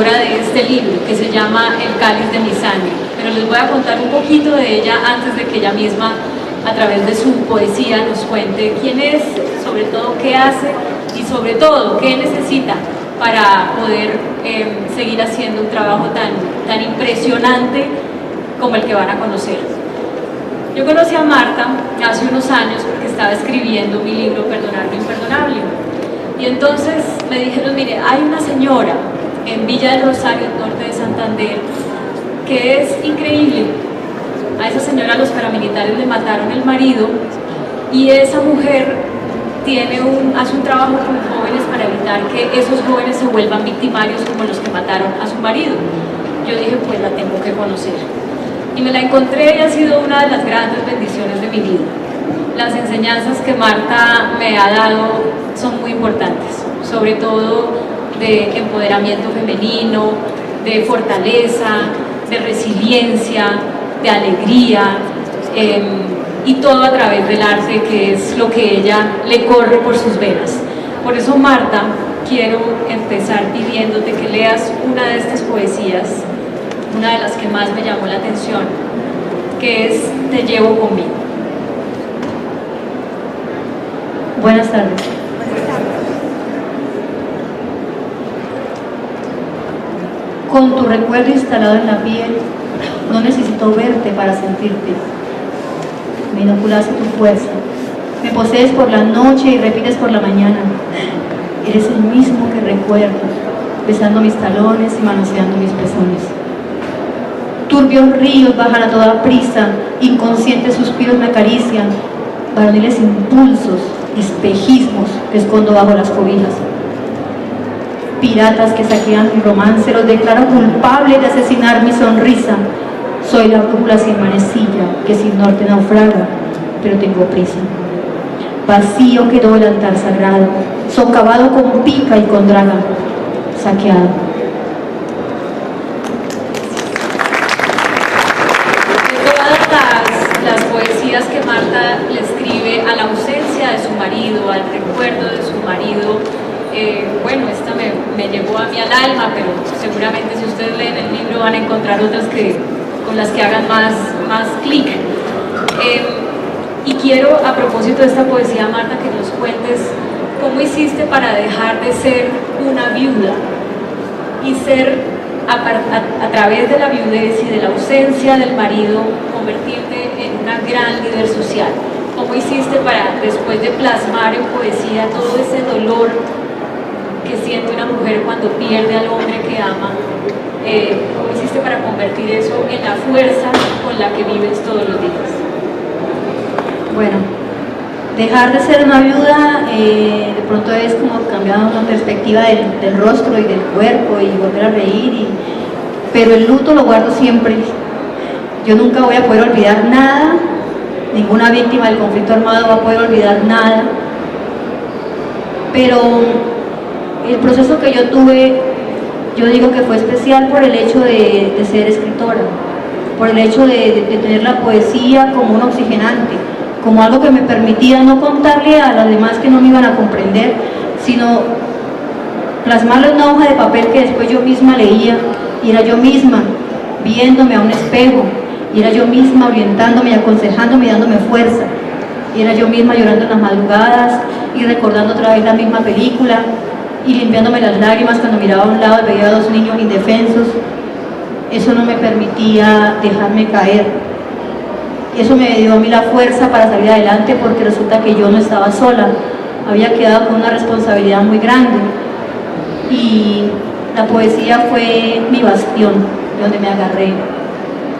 autora de este libro, que se llama El cáliz de mi sangre, pero les voy a contar un poquito de ella antes de que ella misma, a través de su poesía, nos cuente quién es, sobre todo qué hace y sobre todo qué necesita para poder seguir haciendo un trabajo tan impresionante como el que van a conocer. Yo conocí a Marta hace unos años porque estaba escribiendo mi libro Perdonar lo imperdonable, y entonces me dijeron, mire, hay una señora en Villa del Rosario, norte de Santander, que es increíble. A esa señora los paramilitares le mataron el marido, y esa mujer hace un trabajo con jóvenes para evitar que esos jóvenes se vuelvan victimarios como los que mataron a su marido. Yo dije, pues la tengo que conocer. Y me la encontré y ha sido una de las grandes bendiciones de mi vida. Las enseñanzas que Marta me ha dado son muy importantes, sobre todo de empoderamiento femenino, de fortaleza, de resiliencia, de alegría, y todo a través del arte, que es lo que ella le corre por sus venas. Por eso, Marta, quiero empezar pidiéndote que leas una de estas poesías, una de las que más me llamó la atención, que es Te llevo conmigo. Buenas tardes. Con tu recuerdo instalado en la piel, no necesito verte para sentirte. Me inoculaste tu fuerza, me posees por la noche y repites por la mañana. Eres el mismo que recuerdo, besando mis talones y manoseando mis pezones. Turbios ríos bajan a toda prisa, inconscientes suspiros me acarician, varoniles impulsos, espejismos que escondo bajo las cobijas. Piratas que saquean mi romance, los declaro culpables de asesinar mi sonrisa. Soy la brújula sin manecilla, que sin norte naufraga, pero tengo prisa. Vacío quedó el altar sagrado, socavado con pica y con draga, saqueado. De todas las poesías que Marta le escribe a la ausencia de su marido, al recuerdo de su marido, bueno, esta me llegó a mí al alma, pero seguramente si ustedes leen el libro van a encontrar otras con las que hagan más clic. Y quiero, a propósito de esta poesía, Marta, que nos cuentes cómo hiciste para dejar de ser una viuda y ser, a través de la viudez y de la ausencia del marido, convertirte en una gran líder social. ¿Cómo hiciste para, después de plasmar en poesía todo ese dolor que siente una mujer cuando pierde al hombre que ama, cómo hiciste para convertir eso en la fuerza con la que vives todos los días? Bueno, dejar de ser una viuda de pronto es como cambiar una perspectiva del rostro y del cuerpo y volver a reír, pero el luto lo guardo siempre. Yo nunca voy a poder olvidar nada, ninguna víctima del conflicto armado va a poder olvidar nada, pero el proceso que yo tuve, yo digo que fue especial por el hecho de ser escritora, por el hecho de tener la poesía como un oxigenante, como algo que me permitía no contarle a los demás que no me iban a comprender, sino plasmarlo en una hoja de papel que después yo misma leía, y era yo misma viéndome a un espejo, y era yo misma orientándome y aconsejándome y dándome fuerza, y era yo misma llorando en las madrugadas y recordando otra vez la misma película y limpiándome las lágrimas cuando miraba a un lado y veía a dos niños indefensos. Eso no me permitía dejarme caer. Eso me dio a mí la fuerza para salir adelante, porque resulta que yo no estaba sola, había quedado con una responsabilidad muy grande, y la poesía fue mi bastión, donde me agarré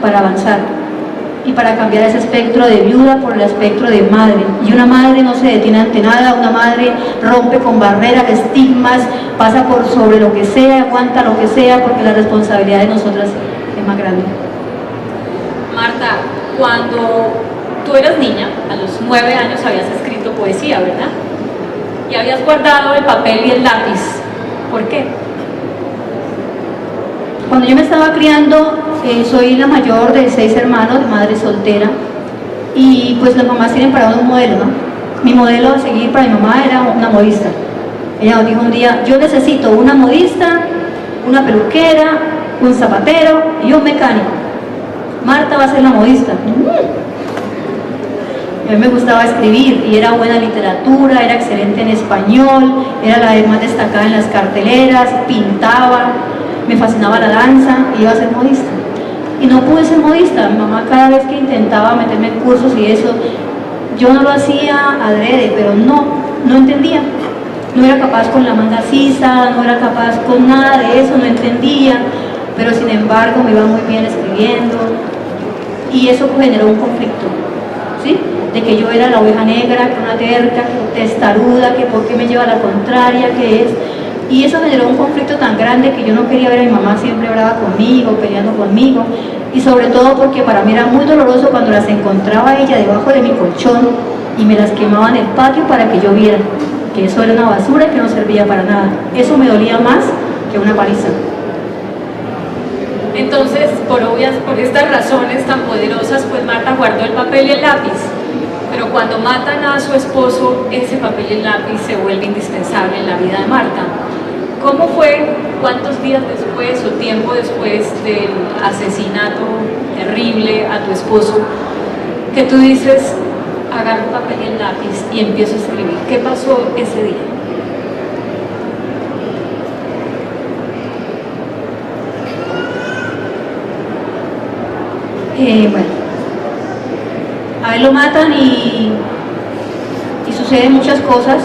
para avanzar y para cambiar ese espectro de viuda por el espectro de madre. Y una madre no se detiene ante nada, una madre rompe con barreras, estigmas, pasa por sobre lo que sea, aguanta lo que sea, porque la responsabilidad de nosotras es más grande. Marta, cuando tú eras niña, a los 9 años habías escrito poesía, ¿verdad? Y habías guardado el papel y el lápiz. ¿Por qué? Cuando yo me estaba criando, soy la mayor de 6 hermanos, de madre soltera, y pues las mamás tienen para uno un modelo, ¿no? Mi modelo a seguir para mi mamá era una modista. Ella nos dijo un día: yo necesito una modista, una peluquera, un zapatero y un mecánico. Marta va a ser la modista. A mí me gustaba escribir y era buena en literatura, era excelente en español, era la más destacada en las carteleras, pintaba, me fascinaba la danza y iba a ser modista. Y no pude ser modista. Mi mamá cada vez que intentaba meterme en cursos y eso, yo no lo hacía adrede, pero no entendía. No era capaz con la manga sisa, no era capaz con nada de eso, no entendía, pero sin embargo me iba muy bien escribiendo y eso generó un conflicto, ¿sí? De que yo era la oveja negra, que una terca, que testaruda, que por qué me lleva a la contraria, que es... Y eso generó un conflicto tan grande que yo no quería ver a mi mamá siempre brava conmigo, peleando conmigo, y sobre todo porque para mí era muy doloroso cuando las encontraba ella debajo de mi colchón y me las quemaba en el patio para que yo viera que eso era una basura y que no servía para nada. Eso me dolía más que una paliza. Entonces, por estas razones tan poderosas, pues Marta guardó el papel y el lápiz. Pero cuando matan a su esposo, ese papel y el lápiz se vuelve indispensable en la vida de Marta. ¿Cómo fue, cuántos días después o tiempo después del asesinato terrible a tu esposo, que tú dices, agarro un papel y el lápiz y empiezo a escribir? ¿Qué pasó ese día? Bueno, a él lo matan y suceden muchas cosas.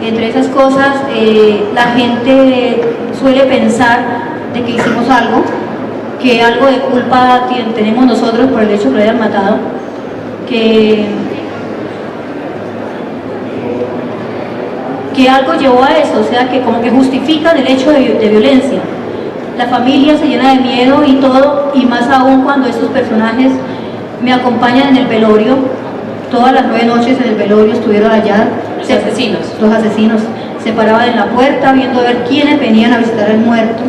Entre esas cosas, la gente suele pensar de que hicimos algo, que algo de culpa tenemos nosotros por el hecho de que lo hayan matado, que algo llevó a eso, o sea, que como que justifican el hecho de violencia. La familia se llena de miedo y todo, y más aún cuando estos personajes me acompañan en el velorio. Todas las 9 noches en el velorio estuvieron allá. Los asesinos se paraban en la puerta viendo a ver quiénes venían a visitar al muerto.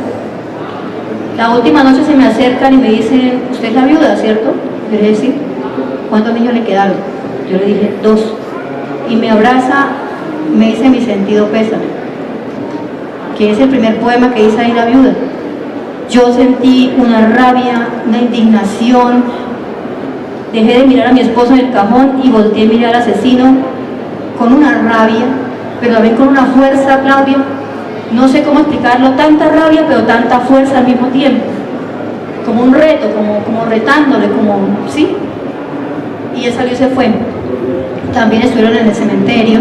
La última noche se me acercan y me dicen, usted es la viuda, ¿cierto? Yo le dije, sí. ¿Cuántos niños le quedaron? Yo le dije, 2. Y me abraza, me dice mi sentido pésame, que es el primer poema que dice ahí la viuda. Yo sentí una rabia, una indignación, dejé de mirar a mi esposo en el cajón y volteé a mirar al asesino con una rabia, pero también con una fuerza, Claudia. No sé cómo explicarlo, tanta rabia, pero tanta fuerza al mismo tiempo. Como un reto, como retándole, ¿sí? Y él salió y se fue. También estuvieron en el cementerio.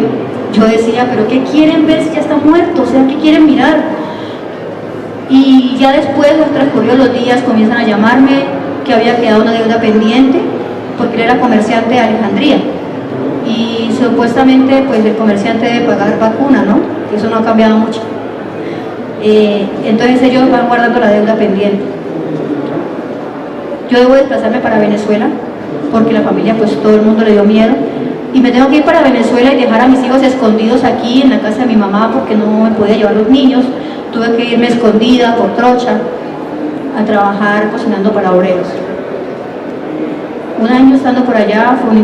Yo decía, ¿pero qué quieren ver si ya está muerto? O sea, ¿qué quieren mirar? Y ya después, transcurrió los días, comienzan a llamarme que había quedado una deuda pendiente, porque él era comerciante de Alejandría. Y supuestamente, pues el comerciante debe pagar vacuna, ¿no? Eso no ha cambiado mucho. Entonces ellos van guardando la deuda pendiente. Yo debo desplazarme para Venezuela, porque la familia, pues todo el mundo le dio miedo. Y me tengo que ir para Venezuela y dejar a mis hijos escondidos aquí en la casa de mi mamá, porque no me podía llevar los niños. Tuve que irme escondida por trocha a trabajar cocinando para obreros. Un año estando por allá fue un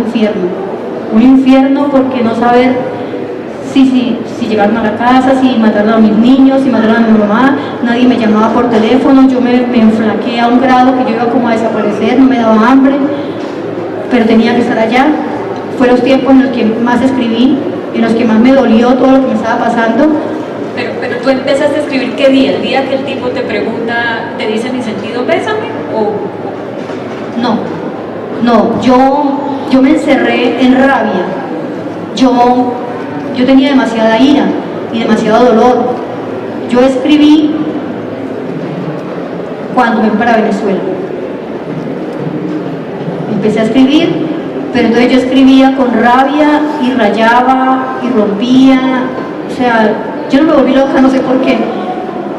infierno porque no saber si llegaron a la casa, si mataron a mis niños, si mataron a mi mamá. Nadie me llamaba por teléfono, yo me enflaqué a un grado que yo iba como a desaparecer, no me daba hambre, pero tenía que estar allá. Fue los tiempos en los que más escribí, en los que más me dolió todo lo que me estaba pasando. Pero tú empezaste a escribir ¿qué día? ¿El día que el tipo te pregunta, te dice mi sentido pésame? No, yo me encerré en rabia. Yo tenía demasiada ira y demasiado dolor. Yo escribí cuando me fui para Venezuela. Empecé a escribir, pero entonces yo escribía con rabia y rayaba y rompía, o sea, yo no me volví loca, no sé por qué,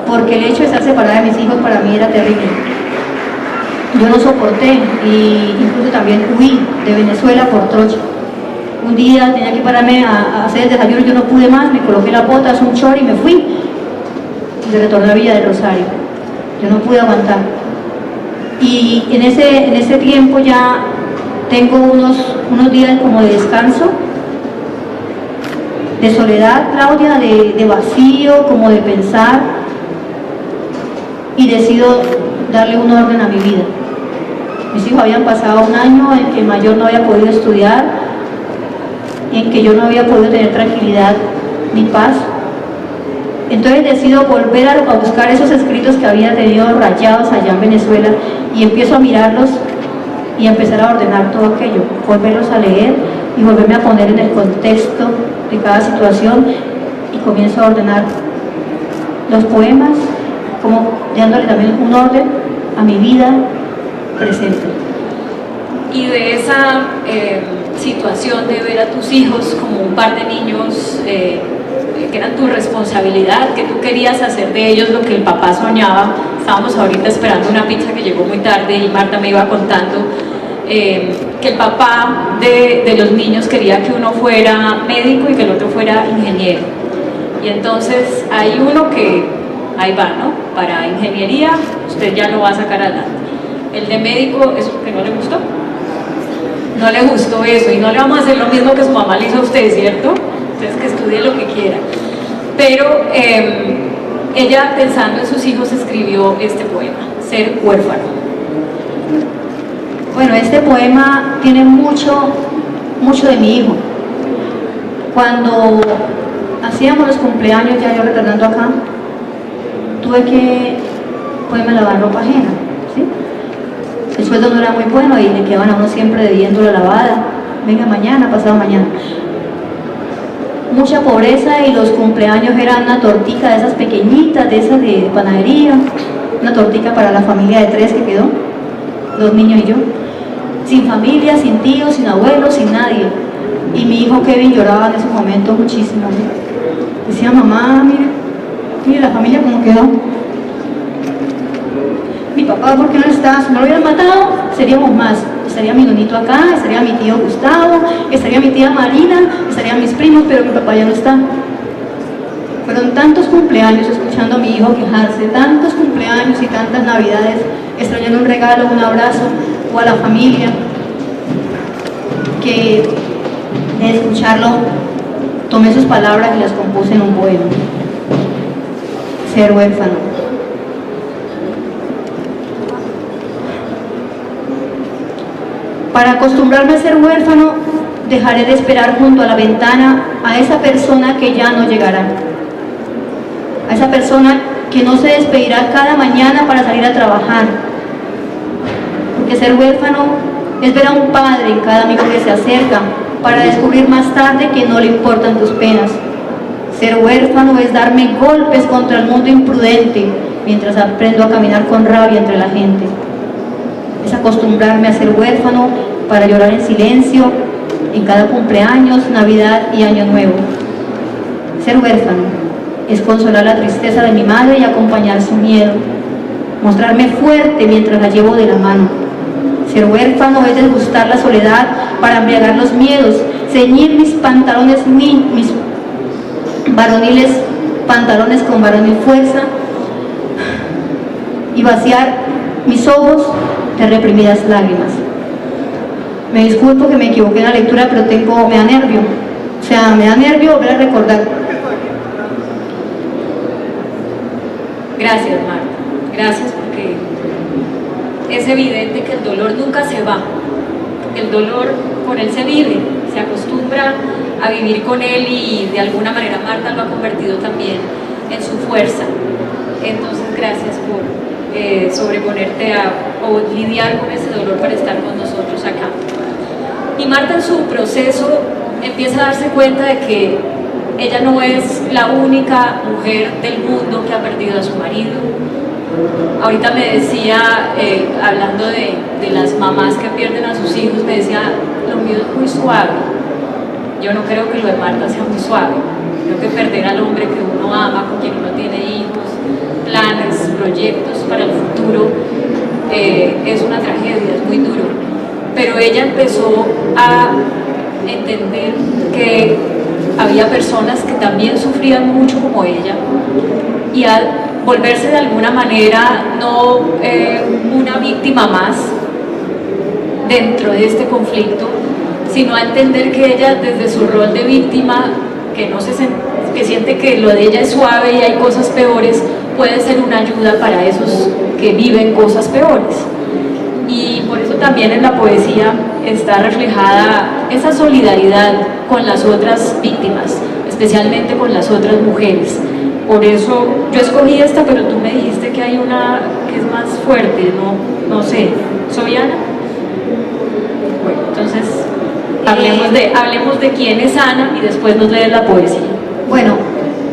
porque el hecho de estar separada de mis hijos para mí era terrible. Yo no soporté y incluso también huí de Venezuela por trocha. Un día tenía que pararme a hacer el desayuno, yo no pude más, me coloqué las botas, un short y me fui. Y retorné a Villa del Rosario. Yo no pude aguantar. Y en ese tiempo ya tengo unos días como de descanso, de soledad, Claudia, de vacío, como de pensar. y decido darle un orden a mi vida. Mis hijos habían pasado un año en que el mayor no había podido estudiar, en que yo no había podido tener tranquilidad ni paz. Entonces decido volver a buscar esos escritos que había tenido rayados allá en Venezuela y empiezo a mirarlos y a empezar a ordenar todo aquello, volverlos a leer y volverme a poner en el contexto de cada situación, y comienzo a ordenar los poemas, como dándole también un orden a mi vida presente. Y de esa situación de ver a tus hijos como un par de niños que eran tu responsabilidad, que tú querías hacer de ellos lo que el papá soñaba. Estábamos ahorita esperando una pizza que llegó muy tarde y Marta me iba contando que el papá de los niños quería que uno fuera médico y que el otro fuera ingeniero. Y entonces hay uno que ahí va, ¿no? Para ingeniería usted ya lo va a sacar adelante. El de médico, ¿eso que no le gustó? No le gustó eso, y no le vamos a hacer lo mismo que su mamá le hizo a usted, ¿cierto? Entonces que estudie lo que quiera. Pero ella, pensando en sus hijos, escribió este poema, Ser huérfano. Bueno, este poema tiene mucho de mi hijo. Cuando hacíamos los cumpleaños, ya yo retornando acá, tuve que ponerme a lavar ropa ajena, ¿sí? El sueldo no era muy bueno y le quedaban a uno siempre debiendo la lavada. Venga mañana, pasado mañana. Mucha pobreza, y los cumpleaños eran una tortica de esas pequeñitas, de esas de panadería, una tortica para la familia de 3 que quedó, 2 niños y yo, sin familia, sin tíos, sin abuelos, sin nadie. Y mi hijo Kevin lloraba en ese momento muchísimo. Decía, mamá, mire la familia cómo quedó. Mi papá, ¿por qué no está? Si no lo hubieran matado, seríamos más. Estaría mi nonito acá, estaría mi tío Gustavo, estaría mi tía Marina, estarían mis primos, pero mi papá ya no está. Fueron tantos cumpleaños escuchando a mi hijo quejarse, tantos cumpleaños y tantas navidades, extrañando un regalo, un abrazo, o a la familia, que de escucharlo tomé sus palabras y las compuse en un poema. Ser huérfano. Para acostumbrarme a ser huérfano, dejaré de esperar junto a la ventana a esa persona que ya no llegará. A esa persona que no se despedirá cada mañana para salir a trabajar. Porque ser huérfano es ver a un padre en cada amigo que se acerca, para descubrir más tarde que no le importan tus penas. Ser huérfano es darme golpes contra el mundo imprudente, mientras aprendo a caminar con rabia entre la gente. Es acostumbrarme a ser huérfano para llorar en silencio en cada cumpleaños, Navidad y Año Nuevo. Ser huérfano es consolar la tristeza de mi madre y acompañar su miedo, mostrarme fuerte mientras la llevo de la mano. Ser huérfano es degustar la soledad para embriagar los miedos, ceñir mis pantalones, mis varoniles pantalones con varonil fuerza, y vaciar mis ojos de reprimidas lágrimas. Me disculpo que me equivoqué en la lectura, pero me da nervio. O sea, me da nervio volver a recordar. Gracias, Marta. Gracias, porque es evidente que el dolor nunca se va. El dolor con él se vive, se acostumbra a vivir con él, y de alguna manera Marta lo ha convertido también en su fuerza. Entonces, gracias por sobreponerte o lidiar con ese dolor para estar con nosotros acá. Y Marta, en su proceso, empieza a darse cuenta de que ella no es la única mujer del mundo que ha perdido a su marido. Ahorita me decía, hablando de las mamás que pierden a sus hijos, me decía, lo mío es muy suave. Yo no creo que lo de Marta sea muy suave. Creo que perder al hombre que uno ama, con quien uno tiene hijos, planes, proyectos para el futuro, es una tragedia, es muy duro. Pero ella empezó a entender que había personas que también sufrían mucho como ella, y a volverse de alguna manera no una víctima más dentro de este conflicto, sino a entender que ella, desde su rol de víctima, que siente que lo de ella es suave y hay cosas peores, puede ser una ayuda para esos que viven cosas peores. Y por eso también en la poesía está reflejada esa solidaridad con las otras víctimas, especialmente con las otras mujeres. Por eso yo escogí esta, pero tú me dijiste que hay una que es más fuerte, no sé. ¿Soy Ana? Bueno, entonces hablemos de quién es Ana y después nos lees la poesía. Bueno,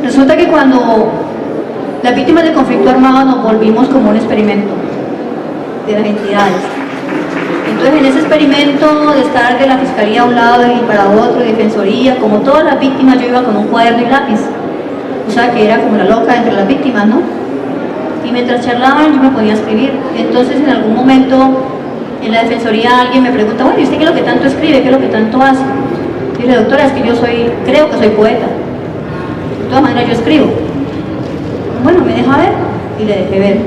resulta que cuando las víctimas del conflicto armado nos volvimos como un experimento de las entidades. Entonces, en ese experimento de estar de la fiscalía a un lado y para otro, de defensoría, como todas las víctimas, yo iba con un cuaderno y lápiz. O sea, que era como la loca entre las víctimas, ¿no? Y mientras charlaban, yo me ponía a escribir. Entonces, en algún momento, en la defensoría, alguien me pregunta, bueno, ¿y usted qué es lo que tanto escribe? ¿Qué es lo que tanto hace? Y le digo, doctora, es que creo que soy poeta. De todas maneras, yo escribo. Bueno, me deja ver. Y le dejé ver.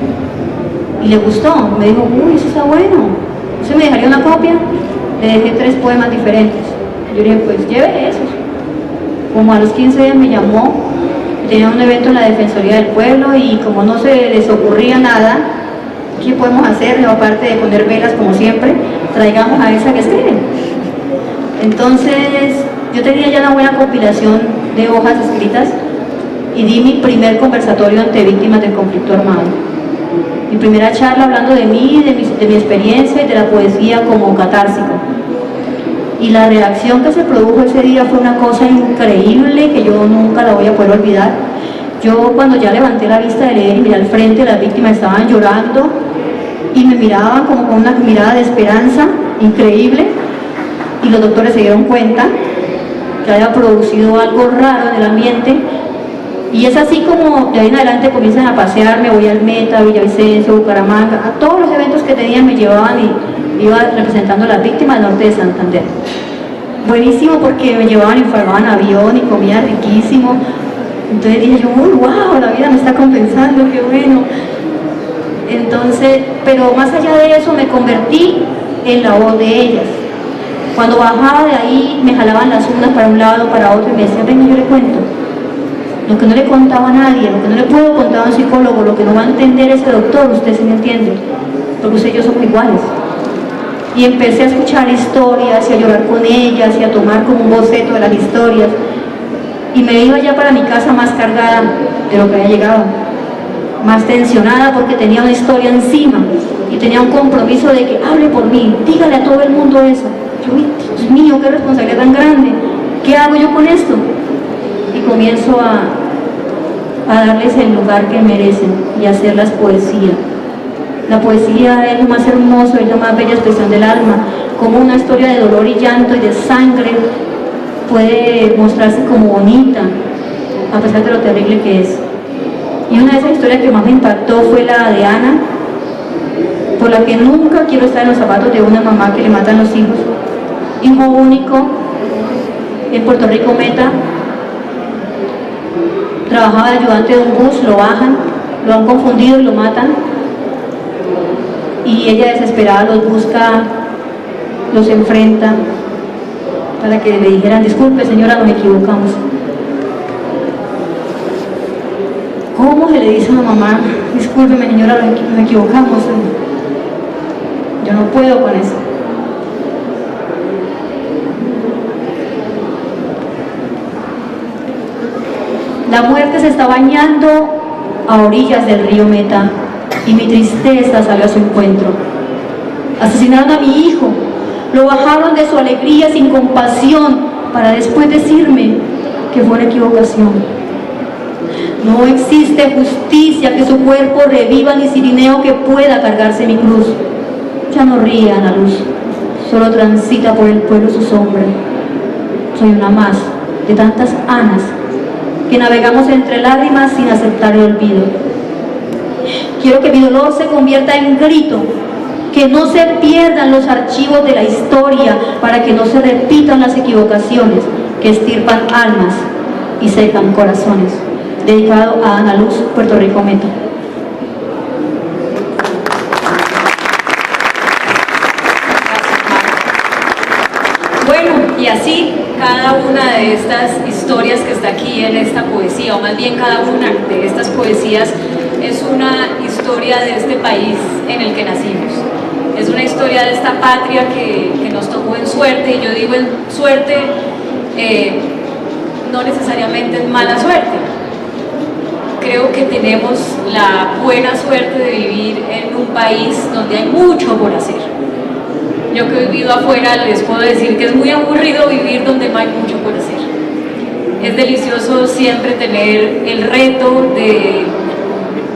Y le gustó. Me dijo, uy, eso está bueno. ¿Usted me dejaría una copia? Le dejé 3 poemas diferentes. Yo le dije, pues lleve esos. Como a los 15 días me llamó, tenía un evento en la Defensoría del Pueblo y como no se les ocurría nada, ¿qué podemos hacer? Aparte de poner velas como siempre, traigamos a esa que escribe. Entonces, yo tenía ya una buena compilación de hojas escritas y di mi primer conversatorio ante víctimas del conflicto armado. Mi primera charla hablando de mí, de mi experiencia y de la poesía como catársico. Y la reacción que se produjo ese día fue una cosa increíble que yo nunca la voy a poder olvidar. Yo cuando ya levanté la vista de leer y miré al frente, las víctimas estaban llorando y me miraban como con una mirada de esperanza increíble, y los doctores se dieron cuenta que había producido algo raro en el ambiente. Y es así como de ahí en adelante comienzan a pasear, me voy al Meta, Villavicencio, Bucaramanga, a todos los eventos que tenían me llevaban y iba representando a las víctimas del norte de Santander. Buenísimo porque me llevaban y informaban avión y comía riquísimo. Entonces dije yo, uy, wow, la vida me está compensando, qué bueno. Entonces, pero más allá de eso me convertí en la voz de ellas. Cuando bajaba de ahí me jalaban las uñas para un lado, para otro y me decían, venga, yo le cuento. Lo que no le contaba a nadie, lo que no le puedo contar a un psicólogo, lo que no va a entender ese doctor, usted sí me entiende, porque usted y yo somos iguales. Y empecé a escuchar historias y a llorar con ellas y a tomar como un boceto de las historias. Y me iba ya para mi casa más cargada de lo que había llegado, más tensionada porque tenía una historia encima y tenía un compromiso de que hable por mí, dígale a todo el mundo eso. Yo, Dios mío, qué responsabilidad tan grande, ¿qué hago yo con esto? Y comienzo a darles el lugar que merecen y a hacerlas poesía. La poesía es lo más hermoso, es la más bella expresión del alma, como una historia de dolor y llanto y de sangre puede mostrarse como bonita, a pesar de lo terrible que es. Y una de esas historias que más me impactó fue la de Ana, por la que nunca quiero estar en los zapatos de una mamá que le matan los hijos. Hijo único, en Puerto Rico Meta, trabajaba de ayudante de un bus, lo bajan, lo han confundido y lo matan. Y ella desesperada los busca, los enfrenta, para que le dijeran, disculpe señora, nos equivocamos. ¿Cómo se le dice a una mamá, discúlpeme señora, nos equivocamos? Yo no puedo con eso. La muerte se está bañando a orillas del río Meta y mi tristeza salió a su encuentro. Asesinaron a mi hijo, lo bajaron de su alegría sin compasión para después decirme que fue una equivocación. No existe justicia que su cuerpo reviva ni cirineo que pueda cargarse mi cruz. Ya no ríe Ana Luz, solo transita por el pueblo su sombra. Soy una más de tantas Anas que navegamos entre lágrimas sin aceptar el olvido. Quiero que mi dolor se convierta en grito, que no se pierdan los archivos de la historia para que no se repitan las equivocaciones que estirpan almas y secan corazones. Dedicado a Ana Luz, Puerto Rico Meta. Bueno, y así cada una de estas historias que está aquí en esta poesía, o más bien cada una de estas poesías, es una historia de este país en el que nacimos. Es una historia de esta patria que nos tocó en suerte, y yo digo en suerte, no necesariamente en mala suerte. Creo que tenemos la buena suerte de vivir en un país donde hay mucho por hacer. Yo que he vivido afuera les puedo decir que es muy aburrido vivir donde no hay mucho por hacer. Es delicioso siempre tener el reto de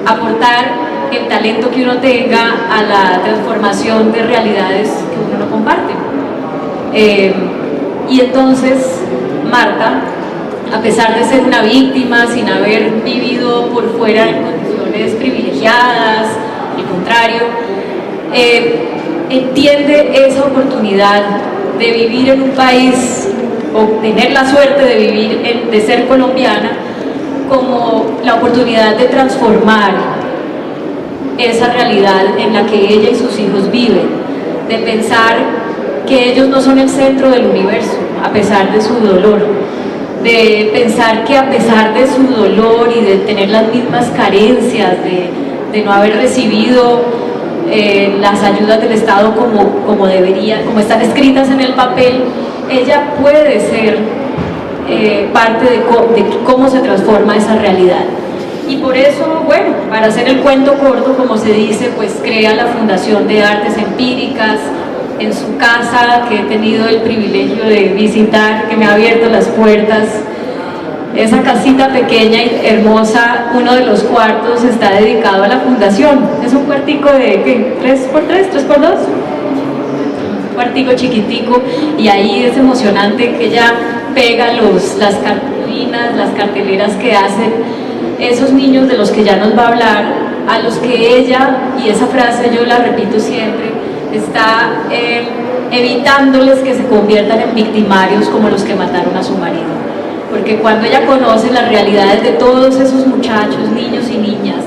aportar el talento que uno tenga a la transformación de realidades que uno no comparte. Y entonces Marta, a pesar de ser una víctima, sin haber vivido por fuera en condiciones privilegiadas, al contrario, entiende esa oportunidad de vivir en un país, o tener la suerte de vivir, de ser colombiana, como la oportunidad de transformar esa realidad en la que ella y sus hijos viven, de pensar que ellos no son el centro del universo, a pesar de su dolor, de pensar que a pesar de su dolor y de tener las mismas carencias, de no haber recibido las ayudas del Estado como debería, como están escritas en el papel, ella puede ser parte de cómo se transforma esa realidad. Y por eso, bueno, para hacer el cuento corto, como se dice, pues crea la Fundación de Artes Empíricas en su casa, que he tenido el privilegio de visitar, que me ha abierto las puertas. Esa casita pequeña y hermosa, uno de los cuartos está dedicado a la fundación. Es un cuartico de, ¿qué? ¿3x3? ¿3x2? Un cuartico chiquitico, y ahí es emocionante que ella pega las cartulinas, las carteleras que hacen esos niños de los que ya nos va a hablar, a los que ella, y esa frase yo la repito siempre, está evitándoles que se conviertan en victimarios como los que mataron a su marido. Porque cuando ella conoce las realidades de todos esos muchachos, niños y niñas,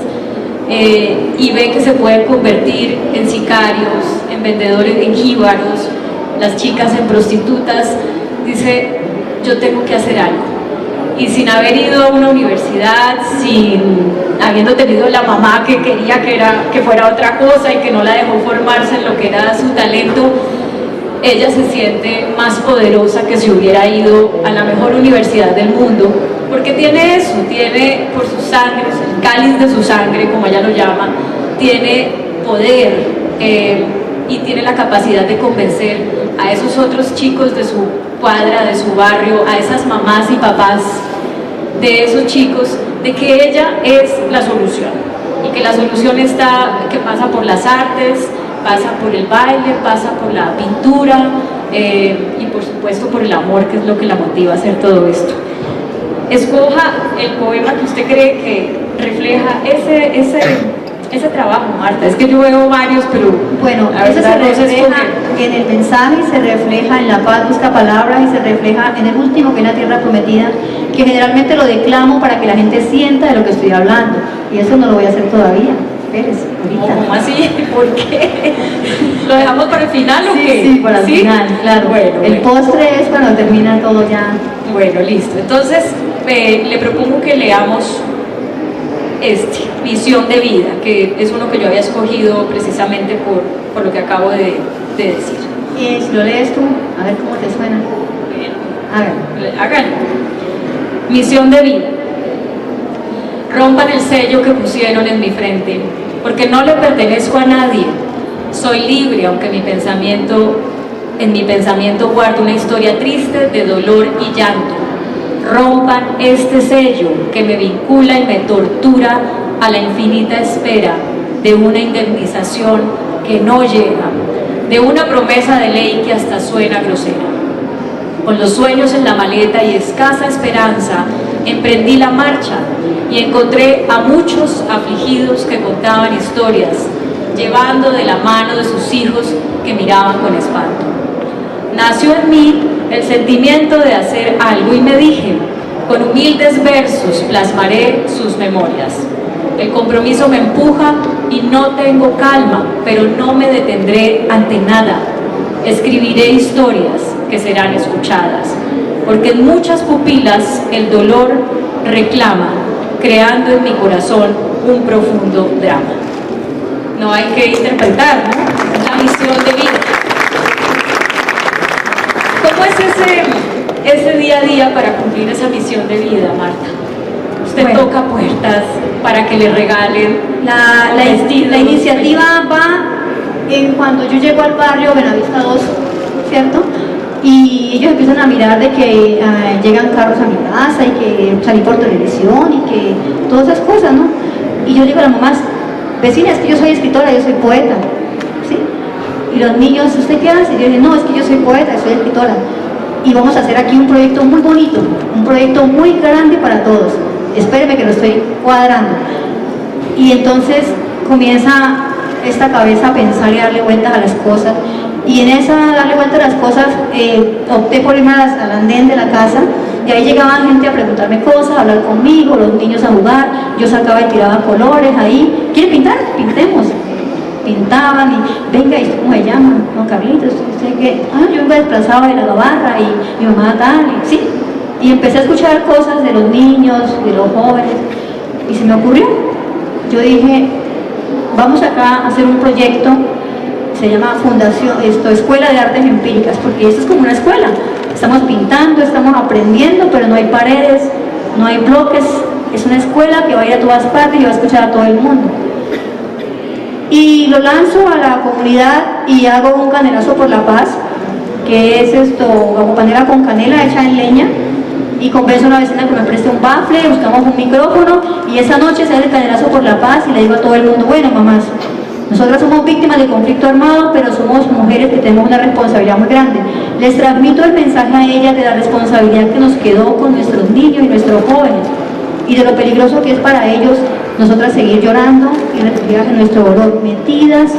y ve que se pueden convertir en sicarios, en vendedores, en jíbaros, las chicas en prostitutas, dice, yo tengo que hacer algo. Y sin haber ido a una universidad, habiendo tenido la mamá que quería que fuera otra cosa y que no la dejó formarse en lo que era su talento, ella se siente más poderosa que si hubiera ido a la mejor universidad del mundo, porque tiene eso, tiene por su sangre, el cáliz de su sangre, como ella lo llama, tiene poder y tiene la capacidad de convencer a esos otros chicos de su cuadra, de su barrio, a esas mamás y papás de esos chicos, de que ella es la solución, y que la solución que pasa por las artes, pasa por el baile, pasa por la pintura y por supuesto por el amor, que es lo que la motiva a hacer todo esto. Escoja el poema que usted cree que refleja ese trabajo, Marta. Es que yo veo varios, pero bueno, eso se refleja en el mensaje, se refleja en La Paz Busca Palabras, y se refleja en el último, que es La Tierra Prometida, que generalmente lo declamo para que la gente sienta de lo que estoy hablando, y eso no lo voy a hacer todavía. Espérese, ahorita. ¿Cómo así? ¿Por qué? ¿Lo dejamos para el final o qué? Sí, para el final, claro. Bueno, el postre es cuando termina todo ya. Bueno, listo. Entonces, le propongo que leamos Visión de Vida, que es uno que yo había escogido precisamente por lo que acabo de decir. Y si lo lees tú, a ver cómo te suena. Bien. Háganlo. Misión de vida. Rompan el sello que pusieron en mi frente, porque no le pertenezco a nadie. Soy libre, aunque en mi pensamiento guardo una historia triste de dolor y llanto. Rompan este sello que me vincula y me tortura a la infinita espera de una indemnización que no llega, de una promesa de ley que hasta suena grosera. Con los sueños en la maleta y escasa esperanza, emprendí la marcha y encontré a muchos afligidos que contaban historias, llevando de la mano de sus hijos que miraban con espanto. Nació en mí el sentimiento de hacer algo y me dije, con humildes versos plasmaré sus memorias. El compromiso me empuja y no tengo calma, pero no me detendré ante nada. Escribiré historias que serán escuchadas, porque en muchas pupilas el dolor reclama creando en mi corazón un profundo drama. No hay que interpretar, ¿no? Es la misión de vida. ¿Cómo es ese día a día para cumplir esa misión de vida, Marta? Usted Bueno, toca puertas para que le regalen la iniciativa va en cuando yo llego al barrio Benavista 2, ¿cierto? Y ellos empiezan a mirar de que llegan carros a mi casa y que salí por televisión y que todas esas cosas, ¿no? Y yo digo a las mamás, vecina, es que yo soy escritora, yo soy poeta, ¿sí? Y los niños, ¿usted qué hace? Y yo digo, no, es que yo soy poeta, soy escritora. Y vamos a hacer aquí un proyecto muy bonito, un proyecto muy grande para todos. Espéreme que lo estoy cuadrando. Y entonces comienza esta cabeza a pensar y darle vueltas a las cosas. Y en esa darle vueltas a las cosas, opté por irme al andén de la casa. Y ahí llegaba gente a preguntarme cosas, a hablar conmigo, los niños a jugar. Yo sacaba y tiraba colores ahí. ¿Quiere pintar? Pintemos. Pintaban y venga, ¿y cómo se llama? No, Carlitos, ¿usted qué? Ah, yo vengo desplazado de la Gabarra y mi mamá tal, y sí. Y empecé a escuchar cosas de los niños, de los jóvenes, y se me ocurrió. Yo dije, vamos acá a hacer un proyecto, se llama Escuela de Artes Empíricas, porque esto es como una escuela. Estamos pintando, estamos aprendiendo, pero no hay paredes, no hay bloques. Es una escuela que va a ir a todas partes y va a escuchar a todo el mundo. Y lo lanzo a la comunidad y hago un canelazo por la paz, que es aguapanela con canela hecha en leña, y convenzo a una vecina que me preste un bafle, buscamos un micrófono, y esa noche sale el canelazo por la paz y le digo a todo el mundo, bueno, mamás, nosotras somos víctimas de conflicto armado, pero somos mujeres que tenemos una responsabilidad muy grande. Les transmito el mensaje a ellas de la responsabilidad que nos quedó con nuestros niños y nuestros jóvenes, y de lo peligroso que es para ellos nosotras seguir llorando y refugiadas en nuestro dolor, metidas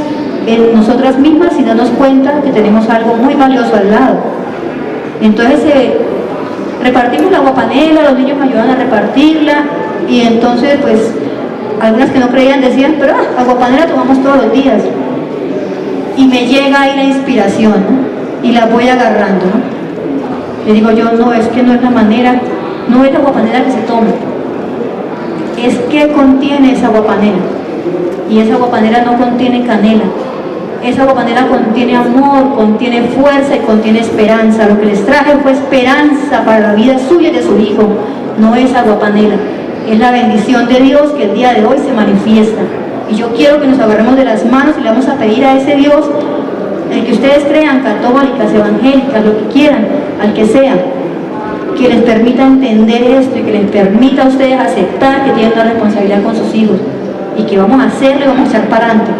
en nosotras mismas sin darnos cuenta que tenemos algo muy valioso al lado. Entonces repartimos la aguapanela, los niños me ayudan a repartirla, y entonces pues algunas que no creían decían, pero aguapanela tomamos todos los días. Y me llega ahí la inspiración, ¿no? Y la voy agarrando, ¿no? Le digo yo, no, es que no es la manera, no es la aguapanela que se toma, es que contiene esa aguapanela. Y esa aguapanela no contiene canela. Esa aguapanela contiene amor, contiene fuerza y contiene esperanza. Lo que les traje fue esperanza para la vida suya y de su hijo. No es aguapanela, es la bendición de Dios que el día de hoy se manifiesta. Y yo quiero que nos agarremos de las manos y le vamos a pedir a ese Dios, el que ustedes crean, católicas, evangélicas, lo que quieran, al que sea, que les permita entender esto y que les permita a ustedes aceptar que tienen una responsabilidad con sus hijos y que vamos a hacerlo y vamos a echar para adelante.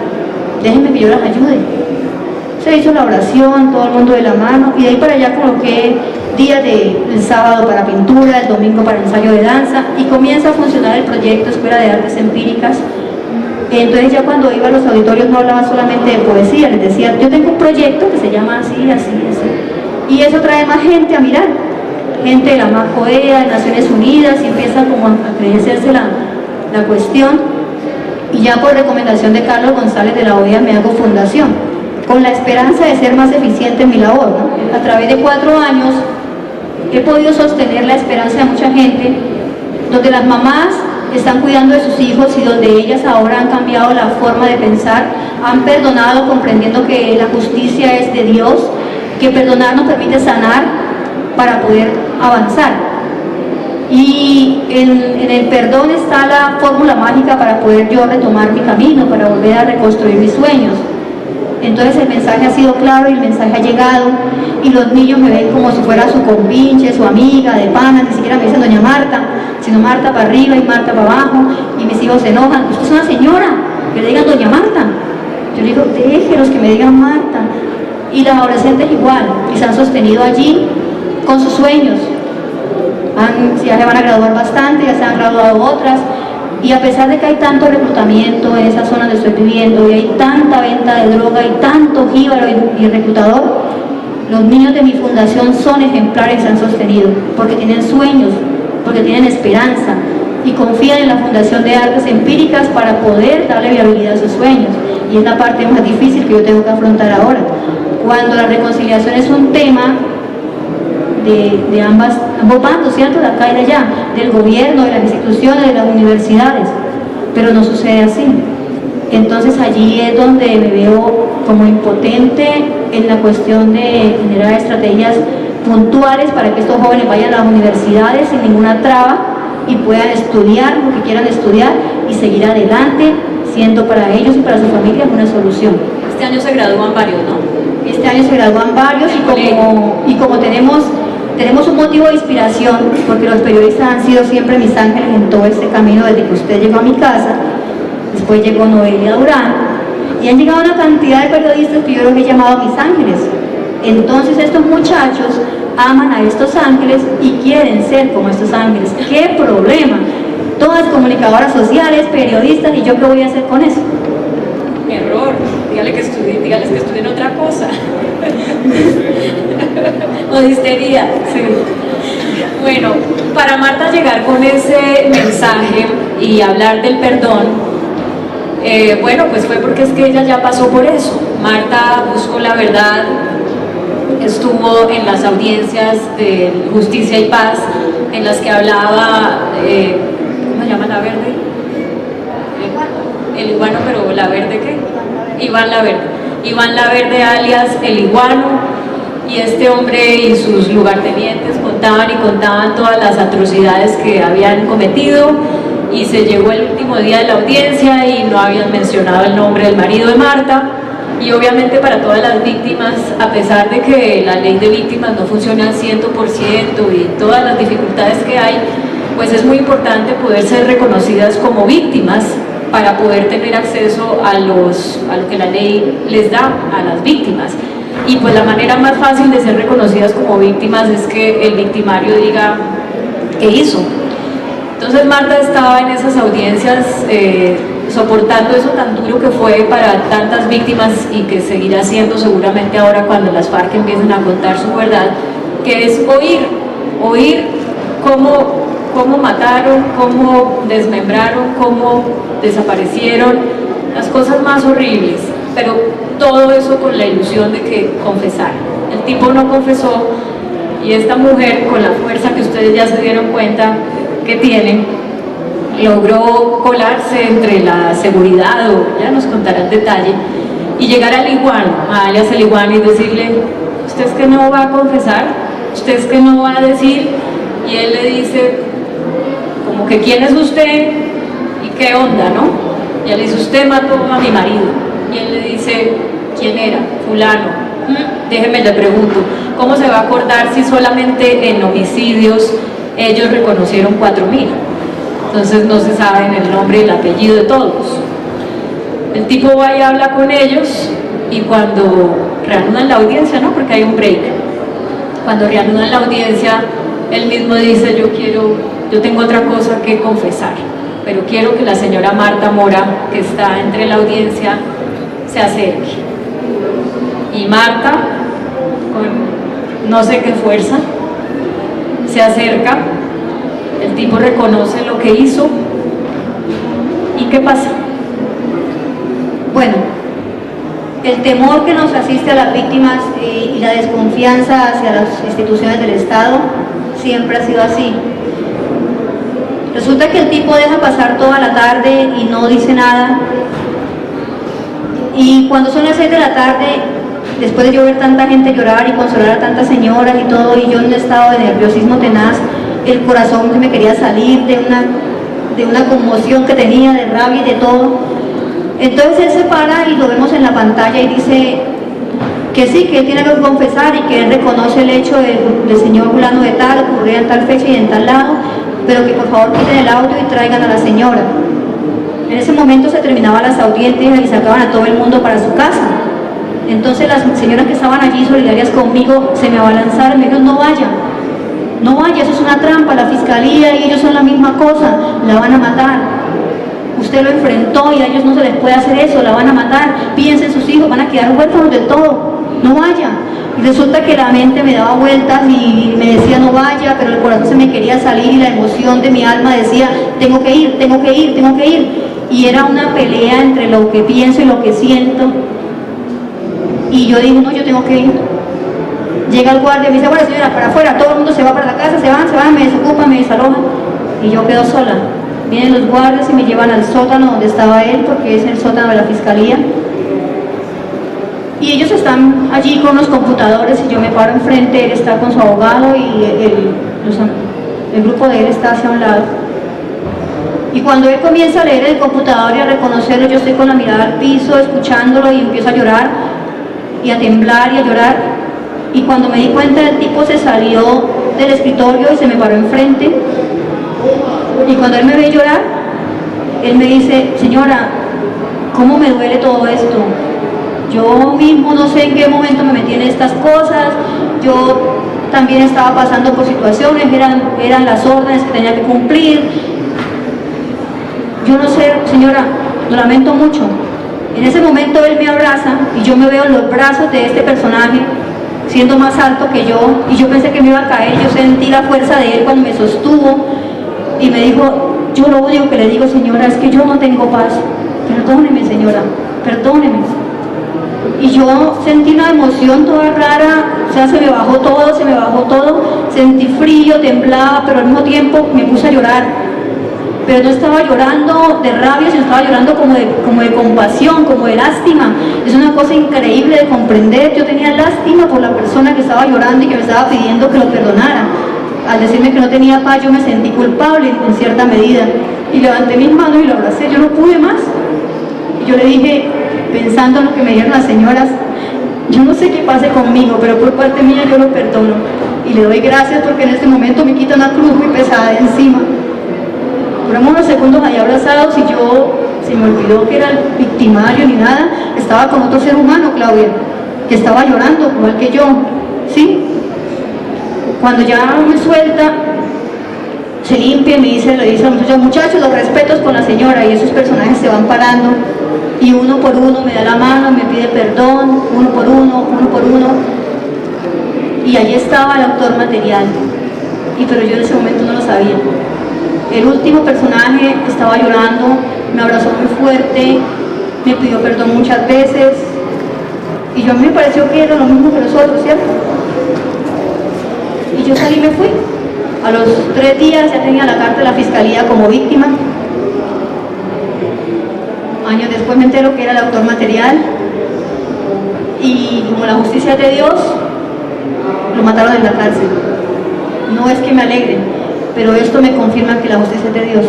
Déjenme que yo las ayude. Se hizo la oración, todo el mundo de la mano, y de ahí para allá coloqué días del sábado para pintura, el domingo para ensayo de danza, y comienza a funcionar el proyecto Escuela de Artes Empíricas. Entonces ya cuando iba a los auditorios no hablaba solamente de poesía, les decía, yo tengo un proyecto que se llama así, así, así, y eso trae más gente a mirar, gente de la MACOEA, de Naciones Unidas, y empieza como a crecerse la cuestión. Y ya por recomendación de Carlos González de la OEA me hago fundación, con la esperanza de ser más eficiente en mi labor, ¿no? A través de 4 años he podido sostener la esperanza de mucha gente, donde las mamás están cuidando de sus hijos y donde ellas ahora han cambiado la forma de pensar, han perdonado comprendiendo que la justicia es de Dios, que perdonar nos permite sanar para poder avanzar. Y en el perdón está la fórmula mágica para poder yo retomar mi camino, para volver a reconstruir mis sueños. Entonces el mensaje ha sido claro y el mensaje ha llegado, y los niños me ven como si fuera su compinche, su amiga de pana, ni siquiera me dicen doña Marta, sino Marta para arriba y Marta para abajo, y mis hijos se enojan, usted es una señora, que le digan doña Marta. Yo le digo, déjelos que me digan Marta. Y las adolescentes igual, y se han sostenido allí con sus sueños. Ya se van a graduar bastante, ya se han graduado otras, y a pesar de que hay tanto reclutamiento en esa zona donde estoy viviendo, y hay tanta venta de droga y tanto jíbaro y reclutador, los niños de mi fundación son ejemplares y se han sostenido, porque tienen sueños, porque tienen esperanza, y confían en la Fundación de Artes Empíricas para poder darle viabilidad a sus sueños. Y es la parte más difícil que yo tengo que afrontar ahora. Cuando la reconciliación es un tema, de ambos bandos, ¿cierto? De acá y de allá, del gobierno, de las instituciones, de las universidades, pero no sucede así. Entonces allí es donde me veo como impotente en la cuestión de generar estrategias puntuales para que estos jóvenes vayan a las universidades sin ninguna traba y puedan estudiar lo que quieran estudiar y seguir adelante, siendo para ellos y para sus familias una solución. Este año se gradúan varios, ¿no? Este año se gradúan varios y como tenemos un motivo de inspiración, porque los periodistas han sido siempre mis ángeles en todo este camino desde que usted llegó a mi casa, después llegó Noelia Durán, y han llegado una cantidad de periodistas que yo los he llamado mis ángeles. Entonces estos muchachos aman a estos ángeles y quieren ser como estos ángeles. ¿Qué problema? Todas comunicadoras sociales, periodistas, ¿y yo qué voy a hacer con eso? Error, dígales que estudien otra cosa. Odistería, sí. Bueno, para Marta llegar con ese mensaje y hablar del perdón, bueno, pues fue porque es que ella ya pasó por eso. Marta buscó la verdad, estuvo en las audiencias de Justicia y Paz, en las que hablaba, ¿cómo se llama la verde? El iguano, pero ¿la verde qué? Iván Laverde. Iván Laverde alias el iguano, y este hombre y sus lugartenientes contaban y contaban todas las atrocidades que habían cometido, y se llegó el último día de la audiencia y no habían mencionado el nombre del marido de Marta. Y obviamente para todas las víctimas, a pesar de que la ley de víctimas no funciona al 100% y todas las dificultades que hay, pues es muy importante poder ser reconocidas como víctimas para poder tener acceso a lo que la ley les da a las víctimas. Y pues la manera más fácil de ser reconocidas como víctimas es que el victimario diga qué hizo. Entonces Marta estaba en esas audiencias soportando eso tan duro que fue para tantas víctimas y que seguirá siendo seguramente ahora cuando las FARC empiecen a contar su verdad, que es oír cómo mataron, cómo desmembraron, cómo desaparecieron, las cosas más horribles, pero todo eso con la ilusión de que confesar. El tipo no confesó, y esta mujer, con la fuerza que ustedes ya se dieron cuenta que tiene, logró colarse entre la seguridad, o ya nos contará el detalle, y llegar al iguano, alias el iguano, y decirle: ¿usted es que no va a confesar? ¿Usted es que no va a decir? Y él le dice, como que ¿quién es usted? ¿Y qué onda, no? Y él le dice: usted mató a mi marido. Y él le dice: ¿quién era? Fulano. Déjeme le pregunto, ¿cómo se va a acordar si solamente en homicidios ellos reconocieron 4.000? Entonces no se saben el nombre y el apellido de todos. El tipo va y habla con ellos, y cuando reanudan la audiencia, ¿no? Porque hay un break. Cuando reanudan la audiencia, él mismo dice: yo tengo otra cosa que confesar, pero quiero que la señora Marta Mora, que está entre la audiencia, se acerque. Y Marta, con no sé qué fuerza, se acerca. El tipo reconoce lo que hizo. ¿Y qué pasa? Bueno, el temor que nos asiste a las víctimas y la desconfianza hacia las instituciones del Estado siempre ha sido así. Resulta que el tipo deja pasar toda la tarde y no dice nada, y cuando son las 6 de la tarde, después de yo ver tanta gente llorar y consolar a tantas señoras y todo, y yo en un estado de nerviosismo tenaz, el corazón se me quería salir de una conmoción que tenía, de rabia y de todo. Entonces él se para y lo vemos en la pantalla y dice que sí, que él tiene que confesar y que él reconoce el hecho del señor fulano de tal, ocurría en tal fecha y en tal lado, pero que por favor quiten el audio y traigan a la señora. En ese momento se terminaban las audiencias y sacaban a todo el mundo para su casa. Entonces las señoras que estaban allí solidarias conmigo se me abalanzaron y me dijeron: no vaya, eso es una trampa, la fiscalía y ellos son la misma cosa, la van a matar. Usted lo enfrentó y a ellos no se les puede hacer eso, la van a matar, piensen sus hijos, van a quedar huérfanos del todo, no vaya. Y resulta que la mente me daba vueltas y me decía: no vaya, pero el corazón se me quería salir y la emoción de mi alma decía: tengo que ir, tengo que ir, tengo que ir. Y era una pelea entre lo que pienso y lo que siento. Y yo dije: no, yo tengo que ir. Llega el guardia y me dice, bueno señora, para afuera, todo el mundo se va para la casa, se van, me desocupan, me desalojan, y yo quedo sola. Vienen los guardias y me llevan al sótano donde estaba él, porque es el sótano de la fiscalía. Y ellos están allí con los computadores y yo me paro enfrente, él está con su abogado y el grupo de él está hacia un lado. Y cuando él comienza a leer el computador y a reconocerlo, yo estoy con la mirada al piso, escuchándolo, y empiezo a llorar y a temblar y a llorar. Y cuando me di cuenta, el tipo se salió del escritorio y se me paró enfrente. Y cuando él me ve llorar, él me dice, señora, ¿cómo me duele todo esto? Yo mismo no sé en qué momento me metí en estas cosas, yo también estaba pasando por situaciones, eran las órdenes que tenía que cumplir. Yo no sé, señora, lo lamento mucho. En ese momento él me abraza y yo me veo en los brazos de este personaje, siendo más alto que yo, y yo pensé que me iba a caer. Yo sentí la fuerza de él cuando me sostuvo y me dijo, yo lo único que le digo, señora, es que yo no tengo paz. Perdóneme, señora, perdóneme. Y yo sentí una emoción toda rara, o sea, se me bajó todo, sentí frío, temblaba, pero al mismo tiempo me puse a llorar. Pero no estaba llorando de rabia, sino estaba llorando como de compasión, como de lástima. Es una cosa increíble de comprender. Yo tenía lástima por la persona que estaba llorando y que me estaba pidiendo que lo perdonara. Al decirme que no tenía paz, yo me sentí culpable en cierta medida. Y levanté mis manos y lo abracé, yo no pude más. Y yo le dije, pensando en lo que me dijeron las señoras, yo no sé qué pase conmigo, pero por parte mía yo lo perdono. Y le doy gracias porque en este momento me quita una cruz muy pesada de encima. Duramos unos segundos ahí abrazados y se me olvidó que era el victimario ni nada. Estaba con otro ser humano, Claudia, que estaba llorando, igual que yo, ¿sí? Cuando ya me suelta, se limpia y le dice a los muchachos, los respetos con la señora, y esos personajes se van parando y uno por uno me da la mano, me pide perdón, uno por uno, y allí estaba el autor material, pero yo en ese momento no lo sabía. El último personaje estaba llorando, me abrazó muy fuerte, me pidió perdón muchas veces, y a mí me pareció que era lo mismo que los otros, ¿cierto? Y yo salí y me fui. A los 3 días ya tenía la carta de la fiscalía como víctima. Años después me entero que era el autor material, y como la justicia es de Dios, lo mataron en la cárcel. No es que me alegre, pero esto me confirma que la justicia es de Dios.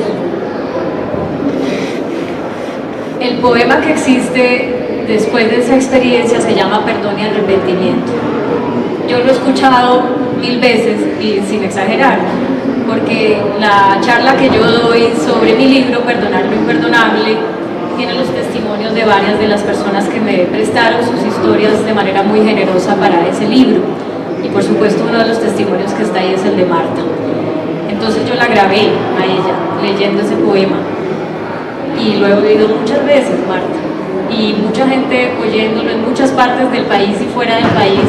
El poema que existe después de esa experiencia se llama Perdón y Arrepentimiento. Yo lo he escuchado 1000 veces y sin exagerar, porque la charla que yo doy sobre mi libro, Perdonar lo Imperdonable, tiene los testimonios de varias de las personas que me prestaron sus historias de manera muy generosa para ese libro. Y por supuesto uno de los testimonios que está ahí es el de Marta. Entonces yo la grabé a ella leyendo ese poema y lo he oído muchas veces, Marta, y mucha gente oyéndolo en muchas partes del país y fuera del país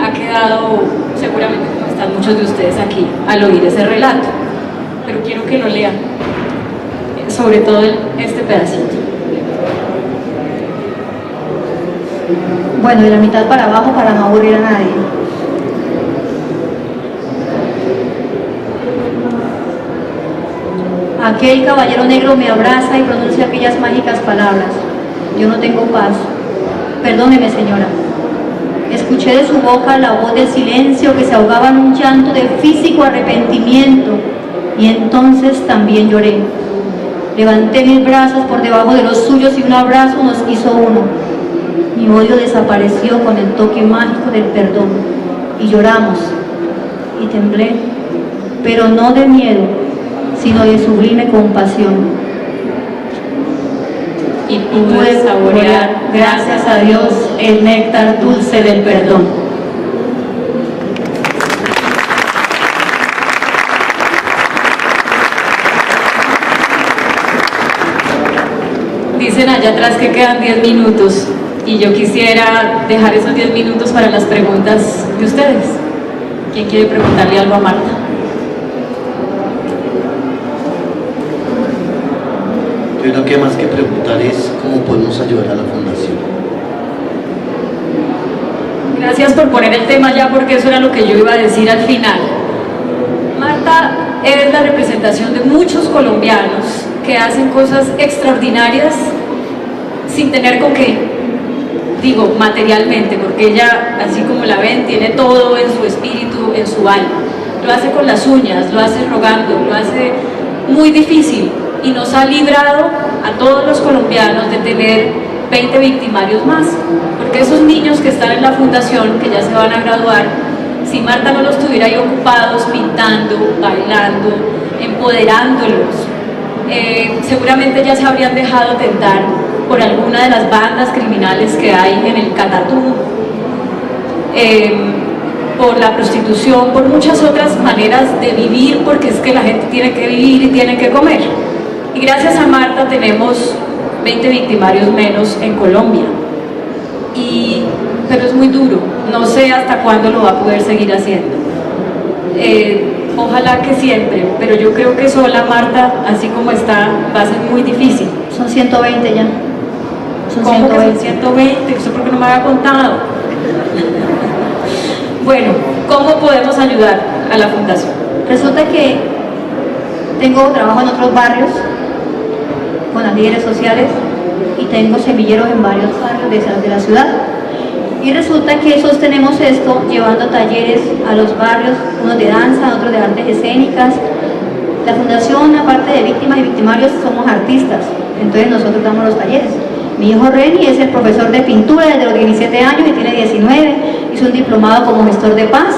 ha quedado, seguramente como están muchos de ustedes aquí, al oír ese relato, pero quiero que lo lean, sobre todo este pedacito. Bueno, de la mitad para abajo para no aburrir a nadie. Aquel caballero negro me abraza y pronuncia aquellas mágicas palabras. Yo no tengo paz. Perdóneme, señora. Escuché de su boca la voz del silencio que se ahogaba en un llanto de físico arrepentimiento, y entonces también lloré. Levanté mis brazos por debajo de los suyos y un abrazo nos hizo uno. Mi odio desapareció con el toque mágico del perdón y lloramos y temblé, pero no de miedo, sino de sublime compasión. Y pude saborear, gracias a Dios, el néctar dulce del perdón. Dicen allá atrás que quedan 10 minutos y yo quisiera dejar esos 10 minutos para las preguntas de ustedes. ¿Quién quiere preguntarle algo a Marta? Yo creo que más que preguntar es cómo podemos ayudar a la fundación. Gracias por poner el tema ya, porque eso era lo que yo iba a decir al final. Marta es la representación de muchos colombianos que hacen cosas extraordinarias sin tener con qué, digo, materialmente, porque ella, así como la ven, tiene todo en su espíritu, en su alma. Lo hace con las uñas, lo hace rogando, lo hace muy difícil y nos ha librado a todos los colombianos de tener 20 victimarios más, porque esos niños que están en la fundación, que ya se van a graduar, si Marta no los tuviera ahí ocupados, pintando, bailando, empoderándolos, seguramente ya se habrían dejado tentar por alguna de las bandas criminales que hay en el Catatumbo, por la prostitución, por muchas otras maneras de vivir, porque es que la gente tiene que vivir y tiene que comer. Y gracias a Marta tenemos 20 victimarios menos en Colombia. Pero es muy duro, no sé hasta cuándo lo va a poder seguir haciendo. Ojalá que siempre, pero yo creo que sola Marta, así como está, va a ser muy difícil. Son 120 ya. Son ¿Cómo 120. que son 120? ¿Eso por qué no me había contado? Bueno, ¿cómo podemos ayudar a la fundación? Resulta que trabajo en otros barrios con las líderes sociales y tengo semilleros en varios barrios de la ciudad. Y resulta que sostenemos esto llevando talleres a los barrios, unos de danza, otros de artes escénicas. La fundación, aparte de víctimas y victimarios, somos artistas, entonces nosotros damos los talleres. Mi hijo Reni es el profesor de pintura desde los 17 años y tiene 19, hizo un diplomado como gestor de paz.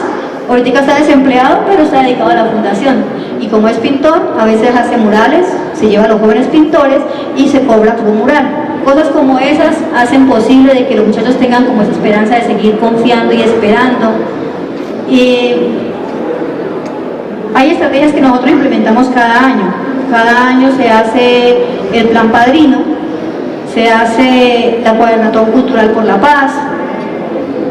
Ahorita está desempleado, pero está dedicado a la fundación. Y como es pintor, a veces hace murales, se lleva a los jóvenes pintores y se cobra por un mural. Cosas como esas hacen posible de que los muchachos tengan como esa esperanza de seguir confiando y esperando. Y hay estrategias que nosotros implementamos cada año. Cada año se hace el plan padrino, se hace la cuadernación cultural por la paz,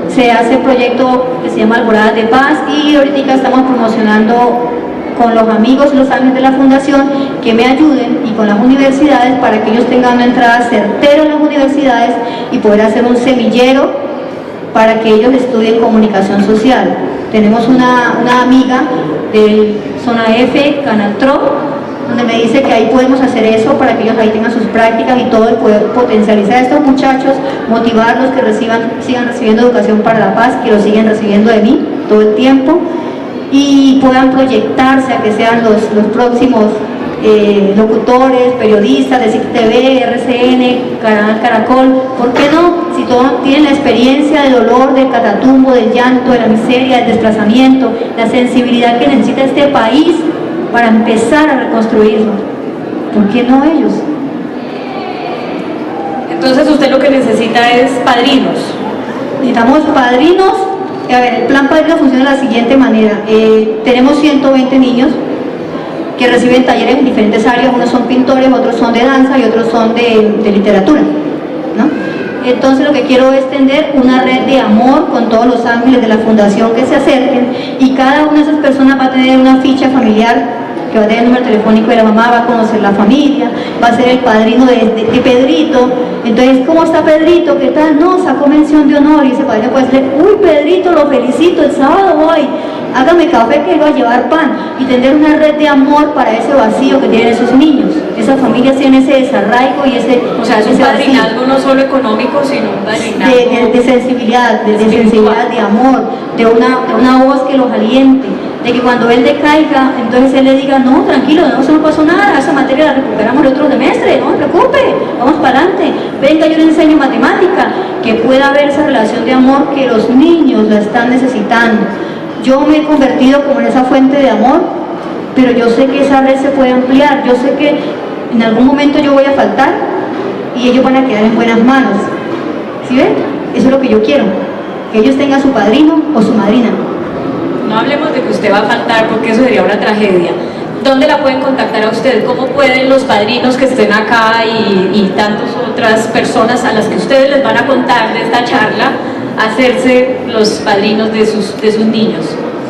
se hace el proyecto que se llama Alboradas de Paz y ahorita estamos promocionando con los amigos y los ángeles de la fundación que me ayuden y con las universidades para que ellos tengan una entrada certera en las universidades y poder hacer un semillero para que ellos estudien comunicación social. Tenemos una amiga de Zona F, Canal Tro, donde me dice que ahí podemos hacer eso para que ellos ahí tengan sus prácticas y todo, y poder potencializar a estos muchachos, motivarlos que sigan recibiendo educación para la paz, que lo siguen recibiendo de mí todo el tiempo, y puedan proyectarse a que sean los próximos locutores, periodistas de CIC TV, RCN, Canal Caracol. ¿Por qué no? Si todos tienen la experiencia del dolor, del catatumbo, del llanto, de la miseria, del desplazamiento, la sensibilidad que necesita este país para empezar a reconstruirlo. ¿Por qué no ellos? Entonces usted lo que necesita es padrinos. Necesitamos padrinos. A ver, el plan padrino funciona de la siguiente manera. Tenemos 120 niños que reciben talleres en diferentes áreas. Unos son pintores, otros son de danza y otros son de literatura, ¿no? Entonces lo que quiero es tender una red de amor con todos los ángeles de la fundación que se acerquen, y cada una de esas personas va a tener una ficha familiar que va a tener el número telefónico de la mamá, va a conocer la familia, va a ser el padrino de Pedrito. Entonces, ¿cómo está Pedrito? ¿Qué tal? No, sacó mención de honor, y ese padrino puede decirle: uy, Pedrito, lo felicito, el sábado voy, hágame café que iba a llevar pan, y tener una red de amor para ese vacío que tienen esos niños. Esas familias tienen ese desarraigo y ese, o sea, es un padrinazgo no solo económico, sino un padrinazgo de sensibilidad, de sensibilidad, de amor, de una voz que los aliente, de que cuando él decaiga, entonces él le diga: no, tranquilo, no se nos pasó nada, esa materia la recuperamos el otro semestre, no se preocupe, vamos para adelante, venga, yo le enseño matemática. Que pueda haber esa relación de amor que los niños la están necesitando. Yo me he convertido como en esa fuente de amor, pero yo sé que esa red se puede ampliar. Yo sé que en algún momento yo voy a faltar y ellos van a quedar en buenas manos. ¿Sí ven? Eso es lo que yo quiero, que ellos tengan su padrino o su madrina. No hablemos de que usted va a faltar, porque eso sería una tragedia. ¿Dónde la pueden contactar a usted? ¿Cómo pueden los padrinos que estén acá y tantas otras personas a las que ustedes les van a contar de esta charla hacerse los padrinos de sus niños?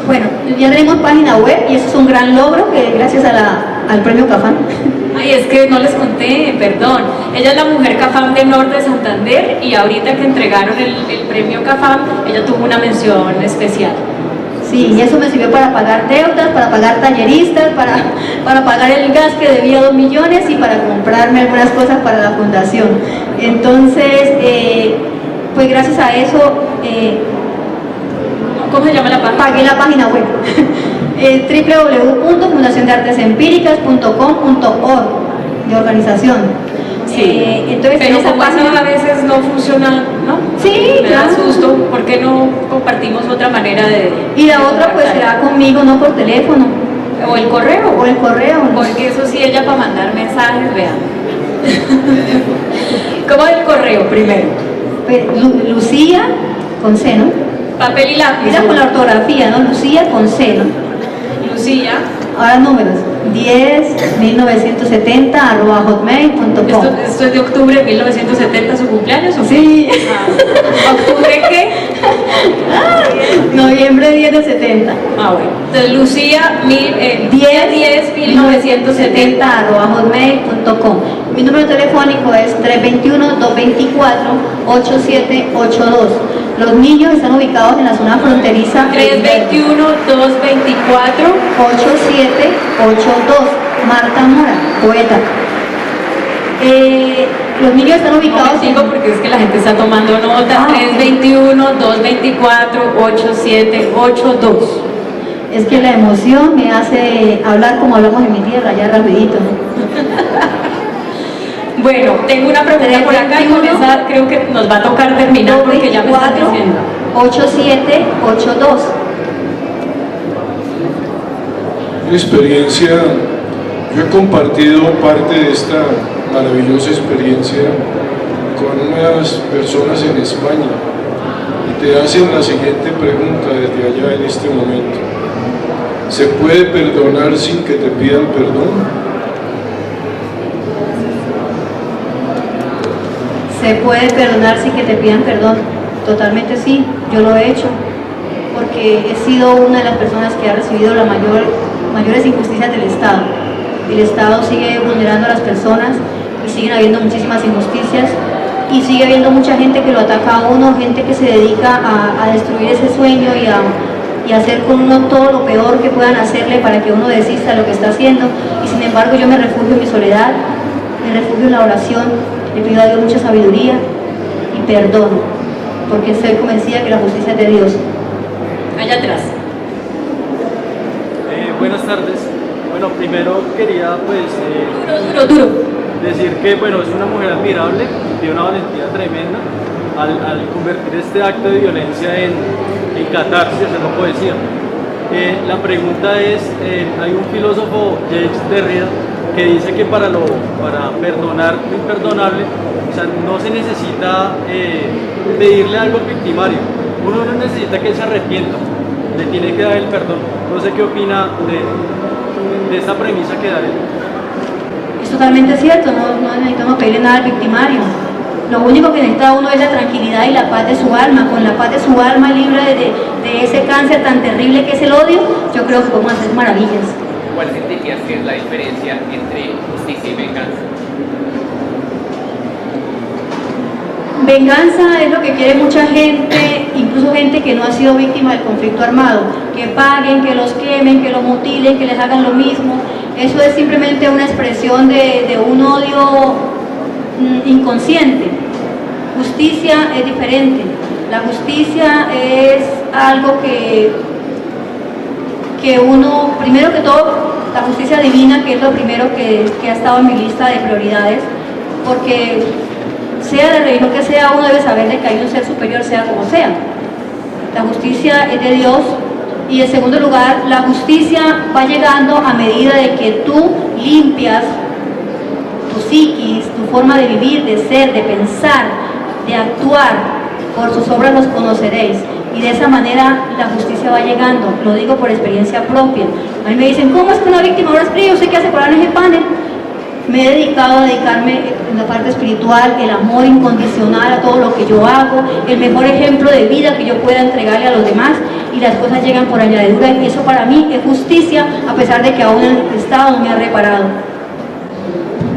Bueno, ya tenemos página web y eso es un gran logro, que gracias a al premio Cafam. Ay, es que no les conté, perdón. Ella es la mujer Cafam del norte de Santander y ahorita que entregaron el premio Cafam, ella tuvo una mención especial. Sí, y eso me sirvió para pagar deudas, para pagar talleristas, para pagar el gas que debía 2 millones y para comprarme algunas cosas para la fundación. Entonces, pues gracias a eso, ¿Cómo se llama la página? pagué la página web. www.fundaciondeartesempericas.com.org de organización. Sí, Entonces, pero esa como eso página a veces no funciona, ¿no? Sí, Me da claro. susto, ¿por qué no compartimos otra manera de... Y la de otra pues contactar? será conmigo, no por teléfono, O el correo. o el correo. ¿no? Porque eso sí, ella para mandar mensajes, vean. ¿Cómo es el correo primero? Pues, Lucía con C, ¿no? Papel y lápiz. Mira con la ortografía, ¿no? Lucía con C, ¿no? Lucía. Ahora números, 10.1970@hotmail.com. ¿Esto es de octubre de 1970, su cumpleaños o qué? Sí. Ah, ¿octubre qué? Noviembre 10 de 70. Ah, bueno. Entonces, Lucía, 1970. Mi número telefónico es 321-224-8782. Los niños están ubicados en la zona fronteriza 321-224. 8782. Marta Mora, poeta. Los niños están ubicados en... Porque es que la gente está tomando nota. 321-224-8782. Es que la emoción me hace hablar como hablamos en mi tierra, ya rapidito, ¿no? Bueno, tengo una pregunta por acá y con esa creo que nos va a tocar terminar porque ya me están diciendo. 8782. Mi experiencia, yo he compartido parte de esta maravillosa experiencia con unas personas en España y te hacen la siguiente pregunta desde allá en este momento: ¿se puede perdonar sin que te pidan perdón? Se puede perdonar sin que te pidan perdón. Totalmente sí, yo lo he hecho, porque he sido una de las personas que ha recibido las mayores injusticias del Estado. El Estado sigue vulnerando a las personas y siguen habiendo muchísimas injusticias y sigue habiendo mucha gente que lo ataca a uno, gente que se dedica a destruir ese sueño y a hacer con uno todo lo peor que puedan hacerle para que uno desista de lo que está haciendo. Y sin embargo yo me refugio en mi soledad, me refugio en la oración. Le pido a Dios mucha sabiduría y perdono, porque estoy convencida que la justicia es de Dios. Allá atrás. Buenas tardes. Bueno, primero quería pues Duro. decir que bueno, es una mujer admirable, tiene una valentía tremenda al convertir este acto de violencia en catarsis, en poesía. La pregunta es, hay un filósofo, Jacques Derrida, que dice que para perdonar lo imperdonable, o sea, no se necesita pedirle algo al victimario, uno no necesita que él se arrepienta, le tiene que dar el perdón. No sé qué opina de esta premisa que da él. Es totalmente cierto, no necesitamos pedirle nada al victimario. Lo único que necesita uno es la tranquilidad y la paz de su alma. Con la paz de su alma, libre de ese cáncer tan terrible que es el odio, yo creo que podemos hacer maravillas. ¿Cuál sentirías que es la diferencia entre justicia y venganza? Venganza es lo que quiere mucha gente, incluso gente que no ha sido víctima del conflicto armado, que paguen, que los quemen, que los mutilen, que les hagan lo mismo. Eso es simplemente una expresión de un odio inconsciente. Justicia es diferente. La justicia es algo que uno, primero que todo, la justicia divina, que es lo primero que ha estado en mi lista de prioridades, porque sea la religión que sea, uno debe saber de que hay un ser superior, sea como sea. La justicia es de Dios. Y en segundo lugar, la justicia va llegando a medida de que tú limpias tu psiquis, tu forma de vivir, de ser, de pensar, de actuar. Por sus obras los conoceréis. Y de esa manera la justicia va llegando. Lo digo por experiencia propia. A mí me dicen, ¿cómo es que una víctima ahora escribe? ¿Usted qué hace por en el panel? Me he dedicado a dedicarme en la parte espiritual, el amor incondicional a todo lo que yo hago, el mejor ejemplo de vida que yo pueda entregarle a los demás. y las cosas llegan por añadidura, y eso para mí es justicia, a pesar de que aún el Estado no me ha reparado.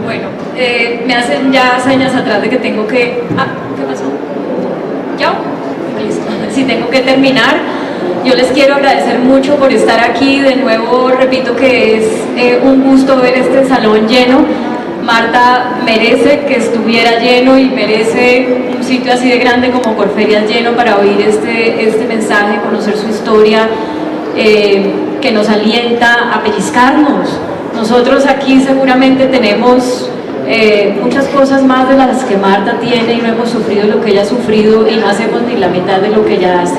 Bueno, me hacen ya señas atrás de que tengo que... ¿qué pasó? ¿Ya? Listo. Si tengo que terminar, yo les quiero agradecer mucho por estar aquí. De nuevo, repito que es un gusto ver este salón lleno. Marta merece que estuviera lleno y merece un sitio así de grande como Corferias lleno para oír este mensaje, conocer su historia, que nos alienta a pellizcarnos. Nosotros aquí seguramente tenemos muchas cosas más de las que Marta tiene y no hemos sufrido lo que ella ha sufrido y no hacemos ni la mitad de lo que ella hace.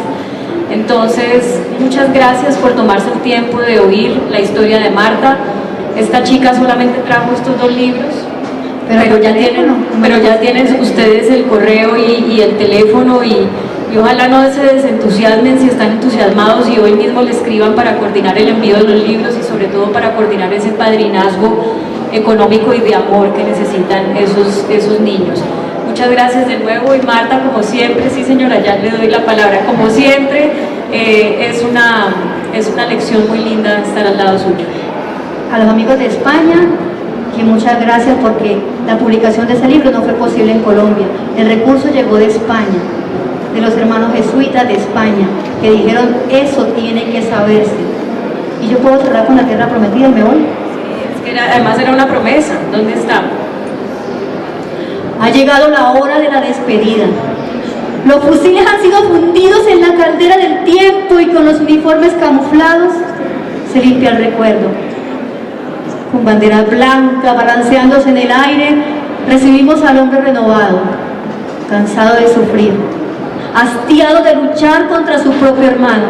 Entonces, muchas gracias por tomarse el tiempo de oír la historia de Marta. Esta chica solamente trajo estos 2 libros, pero ya tienen ustedes el correo y el teléfono, y ojalá no se desentusiasmen si están entusiasmados y hoy mismo le escriban para coordinar el envío de los libros y sobre todo para coordinar ese padrinazgo económico y de amor que necesitan esos niños. Muchas gracias de nuevo, y Marta, como siempre, sí señora, ya le doy la palabra, como siempre, es una lección muy linda estar al lado suyo. A los amigos de España, que muchas gracias, porque la publicación de ese libro no fue posible en Colombia, el recurso llegó de España, de los hermanos jesuitas de España, que dijeron, eso tiene que saberse. Y yo puedo cerrar con la tierra prometida y me voy. Además era una promesa. ¿Dónde está? Ha llegado la hora de la despedida. Los fusiles han sido fundidos en la caldera del tiempo, y con los uniformes camuflados se limpia el recuerdo. Con bandera blanca balanceándose en el aire, recibimos al hombre renovado, cansado de sufrir, hastiado de luchar contra su propio hermano.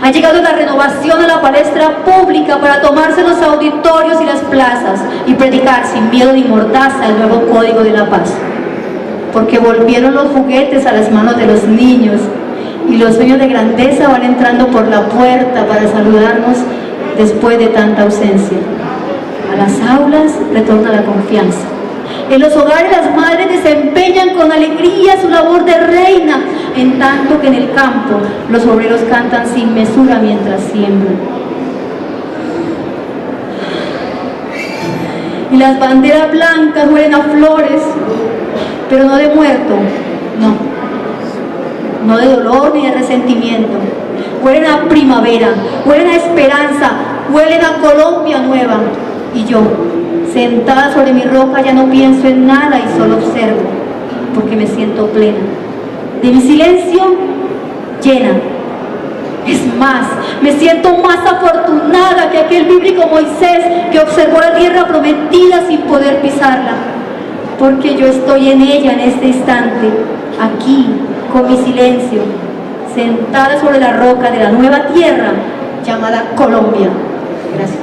Ha llegado la renovación a la palestra pública para tomarse los auditorios y las plazas y predicar sin miedo ni mordaza el nuevo código de la paz. Porque volvieron los juguetes a las manos de los niños, y los sueños de grandeza van entrando por la puerta para saludarnos después de tanta ausencia. A las aulas retorna la confianza. En los hogares las madres desempeñan con alegría su labor de reina, en tanto que en el campo los obreros cantan sin mesura mientras siembran. Y las banderas blancas huelen a flores, pero no de muerto, no de dolor ni de resentimiento. Huelen a primavera, huelen a esperanza, huelen a Colombia nueva. Y yo, sentada sobre mi roca, ya no pienso en nada y solo observo, porque me siento plena. De mi silencio, llena. Es más, me siento más afortunada que aquel bíblico Moisés que observó la tierra prometida sin poder pisarla, porque yo estoy en ella en este instante, aquí, con mi silencio, sentada sobre la roca de la nueva tierra llamada Colombia. Gracias.